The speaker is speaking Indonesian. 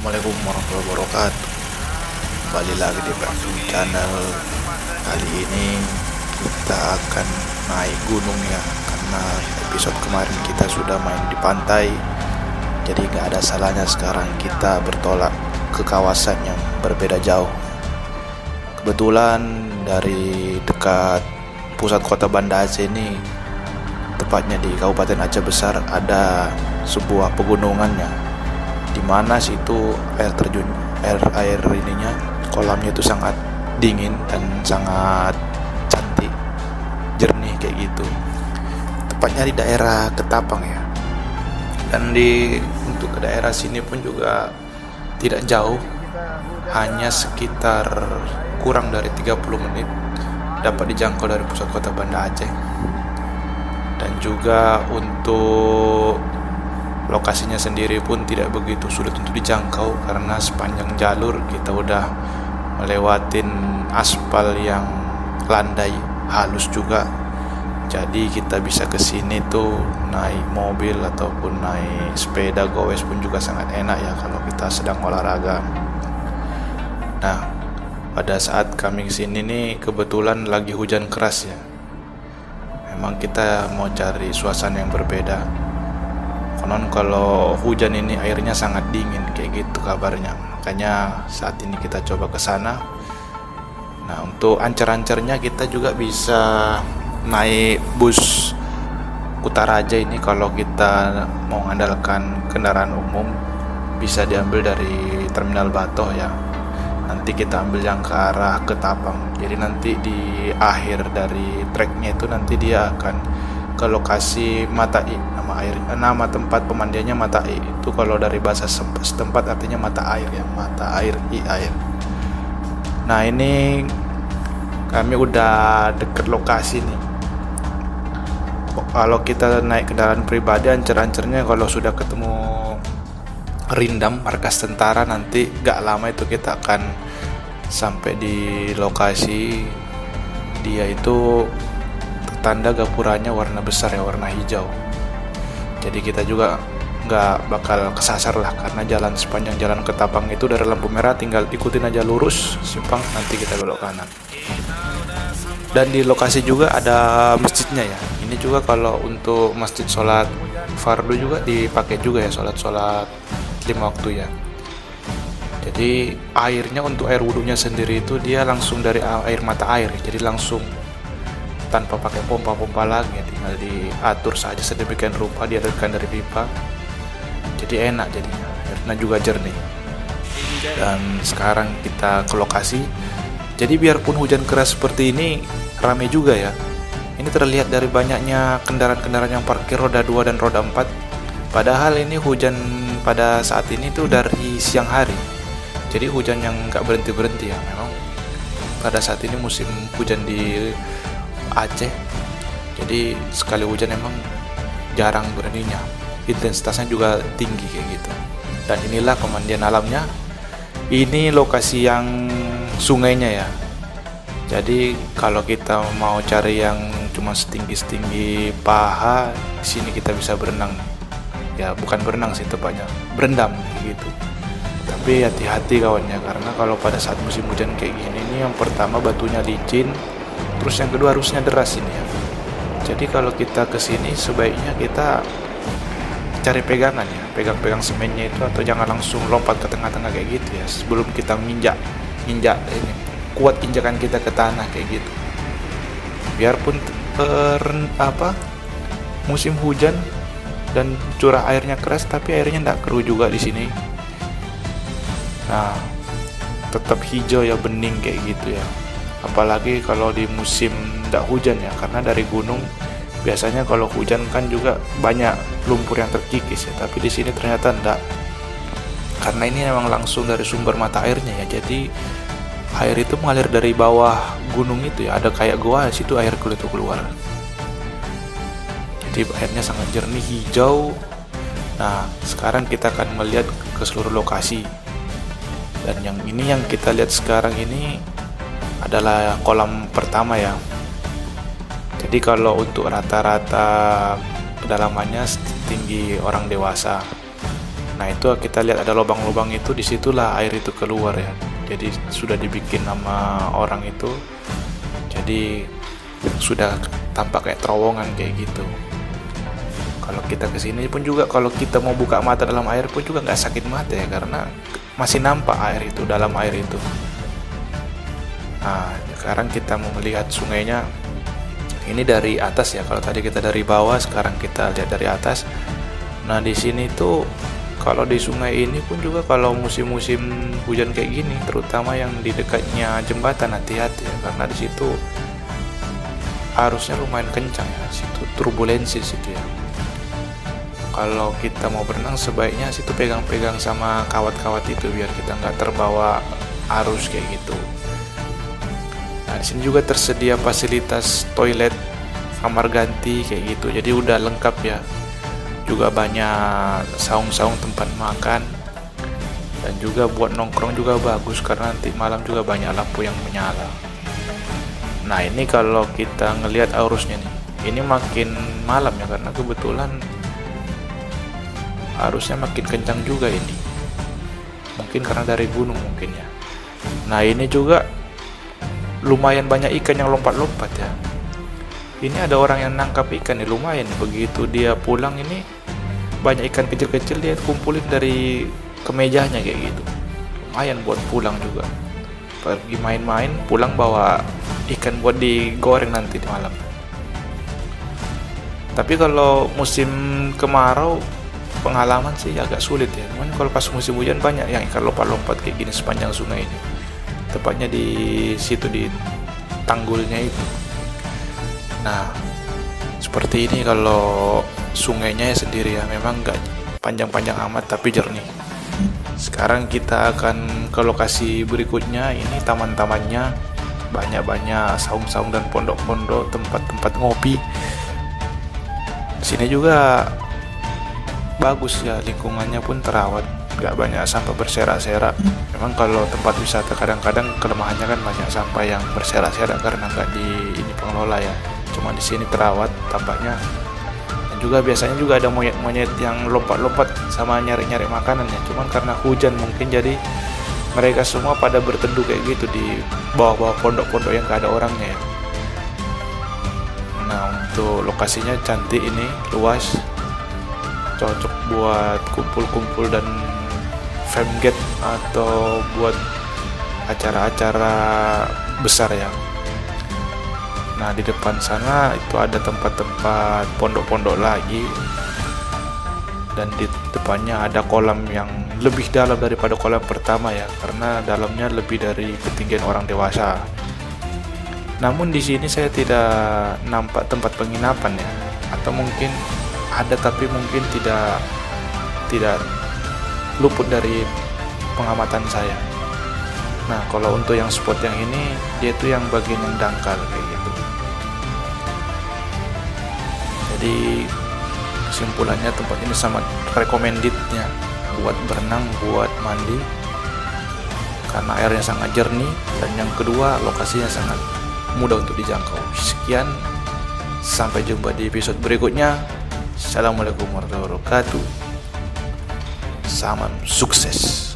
Assalamualaikum warahmatullahi wabarakatuh. Kembali lagi di Bang Channel. Kali ini kita akan naik gunung ya, karena episode kemarin kita sudah main di pantai. Jadi nggak ada salahnya sekarang kita bertolak ke kawasan yang berbeda jauh. Kebetulan dari dekat pusat kota Banda Aceh ini, tepatnya di Kabupaten Aceh Besar, ada sebuah pegunungannya, di mana situ air ininya, kolamnya itu sangat dingin dan sangat cantik, jernih kayak gitu. Tepatnya di daerah Ketapang ya. Dan untuk ke daerah sini pun juga tidak jauh, hanya sekitar kurang dari 30 menit dapat dijangkau dari pusat kota Banda Aceh. Dan juga untuk lokasinya sendiri pun tidak begitu sulit untuk dijangkau, karena sepanjang jalur kita udah melewatin aspal yang landai, halus juga. Jadi kita bisa ke sini tuh naik mobil ataupun naik sepeda gowes pun juga sangat enak ya kalau kita sedang olahraga. Nah, pada saat kami kesini nih kebetulan lagi hujan keras ya. Memang kita mau cari suasana yang berbeda. Konon kalau hujan ini airnya sangat dingin kayak gitu kabarnya. Makanya saat ini kita coba ke sana. Nah, untuk ancar-ancarnya kita juga bisa naik bus Kutaraja ini. Kalau kita mau mengandalkan kendaraan umum bisa diambil dari Terminal Batoh ya. Nanti kita ambil yang ke arah Ketapang. Jadi nanti di akhir dari treknya itu nanti dia akan ke lokasi Matai. Nama tempat pemandiannya Matai. Itu kalau dari bahasa setempat artinya mata air ya, mata air, air. Nah, ini kami udah deket lokasi nih. Kalau kita naik kendaraan pribadi, ancer-ancernya kalau sudah ketemu Rindam, markas tentara, nanti gak lama itu kita akan sampai di lokasi. Dia itu tanda gapuranya warna besar ya, warna hijau. Jadi kita juga nggak bakal kesasar lah, karena jalan sepanjang jalan Ketapang itu dari lampu merah tinggal ikutin aja lurus simpang, nanti kita belok kanan. Dan di lokasi juga ada masjidnya ya. Ini juga kalau untuk masjid sholat fardu juga dipakai juga ya, sholat 5 waktu ya. Jadi airnya untuk air wudhunya sendiri itu dia langsung dari air mata air, jadi langsung tanpa pakai pompa-pompa lagi ya, tinggal diatur saja sedemikian rupa, dialirkan dari pipa. Jadi enak jadinya, airnya juga jernih. Dan sekarang kita ke lokasi. Jadi biarpun hujan keras seperti ini, ramai juga ya. Ini terlihat dari banyaknya kendaraan-kendaraan yang parkir roda 2 dan roda 4. Padahal ini hujan pada saat ini tuh dari siang hari. Jadi hujan yang nggak berhenti-berhenti ya. Memang pada saat ini musim hujan di Aceh, jadi sekali hujan emang jarang beraninya, intensitasnya juga tinggi kayak gitu. Dan inilah pemandian alamnya. Ini lokasi yang sungainya ya. Jadi kalau kita mau cari yang cuma setinggi paha, di sini kita bisa berenang. Ya bukan berenang sih tepatnya, berendam gitu. Tapi hati-hati kawannya, karena kalau pada saat musim hujan kayak gini nih, yang pertama batunya licin. Terus yang kedua harusnya deras ini ya. Jadi kalau kita kesini sebaiknya kita cari pegangan ya, pegang-pegang semennya itu, atau jangan langsung lompat ke tengah-tengah kayak gitu ya, sebelum kita injak ini, kuat injakan kita ke tanah kayak gitu. Biarpun musim hujan dan curah airnya keras, tapi airnya tidak keruh juga di sini. Nah, tetap hijau ya, bening kayak gitu ya. Apalagi kalau di musim tidak hujan ya, karena dari gunung biasanya kalau hujan kan juga banyak lumpur yang terkikis ya, tapi di sini ternyata enggak, karena ini memang langsung dari sumber mata airnya ya. Jadi air itu mengalir dari bawah gunung itu ya, ada kayak goa, situ air itu keluar. Jadi airnya sangat jernih, hijau. Nah, sekarang kita akan melihat ke seluruh lokasi. Dan yang kita lihat sekarang ini adalah kolam pertama ya. Jadi kalau untuk rata-rata kedalamannya setinggi orang dewasa. Nah itu kita lihat ada lubang-lubang itu, disitulah air itu keluar ya. Jadi sudah dibikin sama orang itu, jadi sudah tampak kayak terowongan kayak gitu. Kalau kita kesini pun juga, kalau kita mau buka mata dalam air pun juga nggak sakit mata ya, karena masih nampak air itu, dalam air itu. Nah sekarang kita mau melihat sungainya. Ini dari atas ya, kalau tadi kita dari bawah, sekarang kita lihat dari atas. Nah di sini tuh kalau di sungai ini pun juga kalau musim-musim hujan kayak gini, terutama yang di dekatnya jembatan, hati-hati ya, karena di situ arusnya lumayan kencang ya, situ turbulensi situ ya. Kalau kita mau berenang sebaiknya situ pegang-pegang sama kawat-kawat itu biar kita nggak terbawa arus kayak gitu. Nah di sini juga tersedia fasilitas toilet, kamar ganti kayak gitu, jadi udah lengkap ya. Juga banyak saung-saung tempat makan, dan juga buat nongkrong juga bagus karena nanti malam juga banyak lampu yang menyala. Nah ini kalau kita ngelihat arusnya nih, ini makin malam ya, karena kebetulan arusnya makin kencang juga ini, mungkin karena dari gunung mungkin ya. Nah ini juga lumayan banyak ikan yang lompat-lompat ya. Ini ada orang yang nangkap ikan nih, lumayan. Begitu dia pulang ini banyak ikan kecil-kecil dia kumpulin dari kemejanya kayak gitu. Lumayan buat pulang juga. Pergi main-main, pulang bawa ikan buat digoreng nanti di malam. Tapi kalau musim kemarau pengalaman sih agak sulit ya. Cuman kalau pas musim hujan banyak yang ikan lompat-lompat kayak gini sepanjang sungai ini. Tepatnya di situ di tanggulnya itu. Nah, seperti ini kalau sungainya ya sendiri ya, memang nggak panjang-panjang amat tapi jernih. Sekarang kita akan ke lokasi berikutnya, ini taman-tamannya, banyak-banyak saung-saung dan pondok-pondok, tempat-tempat ngopi. Sini juga bagus ya, lingkungannya pun terawat, nggak banyak sampah berserak-serak. Memang kalau tempat wisata kadang-kadang kelemahannya kan banyak sampah yang berserak-serak karena nggak di ini pengelola ya. Cuma di sini terawat tampaknya. Dan juga biasanya juga ada monyet-monyet yang lompat-lompat sama nyari-nyari makanannya. Cuman karena hujan mungkin jadi mereka semua pada berteduh kayak gitu di bawah-bawah pondok-pondok yang gak ada orangnya ya. Nah untuk lokasinya cantik ini, luas, cocok buat kumpul-kumpul dan famgate atau buat acara-acara besar ya. Nah di depan sana itu ada tempat-tempat pondok-pondok lagi, dan di depannya ada kolam yang lebih dalam daripada kolam pertama ya, karena dalamnya lebih dari ketinggian orang dewasa. Namun di sini saya tidak nampak tempat penginapan ya, atau mungkin ada tapi mungkin tidak luput dari pengamatan saya. Nah kalau untuk yang spot yang ini, dia tuh yang bagian yang dangkal kayak gitu. Jadi kesimpulannya tempat ini sangat recommendednya buat berenang, buat mandi, karena airnya sangat jernih, dan yang kedua lokasinya sangat mudah untuk dijangkau. Sekian, sampai jumpa di episode berikutnya. Assalamualaikum warahmatullahi wabarakatuh. Salam sukses.